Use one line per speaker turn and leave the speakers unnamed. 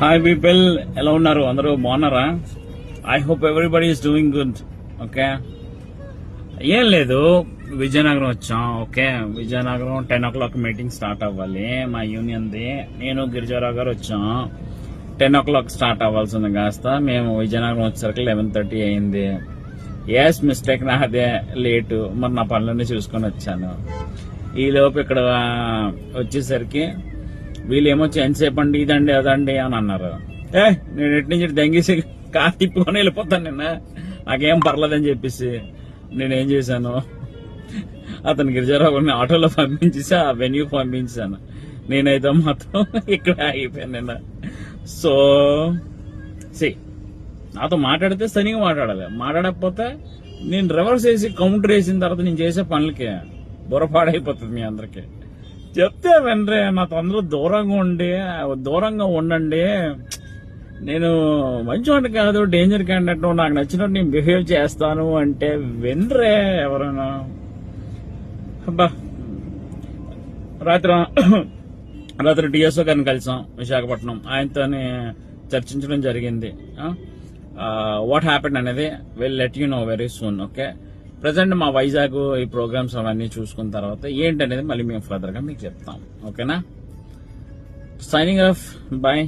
Hi people, ఎలా ఉన్నారు? అందరూ బాగున్నారా? I hope everybody is doing good. Okay, ఏం లేదు, విజయనగరం వచ్చాం. Okay, Vizianagaram 10 o'clock meeting start అవ్వాలి మా యూనియన్ది. నేను గిరిజారావు గారు వచ్చాం. 10 o'clock స్టార్ట్ అవ్వాల్సింది కాస్త మేము విజయనగరం వచ్చేసరికి 11:30 అయింది. ఎస్, మిస్టేక్ నాదే, లేటు. మరి నా పనులన్నీ చూసుకొని వచ్చాను. ఈ లోపు ఇక్కడ వచ్చేసరికి వీళ్ళేమో ఎంతసేపు అండి, ఇదండి అదండి అని అన్నారు. నేను ఎటు నుంచి దెంగేసి కార్ తిప్పుకొని వెళ్ళిపోతాను, నాకేం పర్లేదని చెప్పేసి నేనేం చేశాను, అతను గిరిజారావుని ఆటోలో పంపించేసి ఆ వెన్యూ పంపించాను. నేనైతే మాత్రం ఇక్కడ ఆగిపోయాను. సో నాతో మాట్లాడితే సరిగా మాట్లాడాలి, మాట్లాడకపోతే నేను రివర్స్ వేసి కౌంటర్ వేసిన తర్వాత నేను చేసే పనులకి బుర్రపాడైపోతుంది. మీ అందరికి చెప్తే వెనరే, నాతో అందరూ దూరంగా ఉండండి. నేను మంచివాడిని కాదు, డేంజర్ క్యాండిడేట్, నాకు నచ్చినట్టు నేను బిహేవ్ చేస్తాను అంటే వెనరే ఎవరైనా. అబ్బా, రాత్రి డిఎస్ఓ గారిని కలిసాం విశాఖపట్నం. ఆయనతోని చర్చించడం జరిగింది. వాట్ హ్యాపెండ్ అనేది will let you know very soon. Okay, present మా వైజాగ్ ఈ ప్రోగ్రామ్స్ అవన్నీ చూసుకున్న తర్వాత ఏంటనేది మళ్ళీ మేము ఫర్దర్ గా మీకు చెప్తాం. ఓకేనా? Signing off, bye.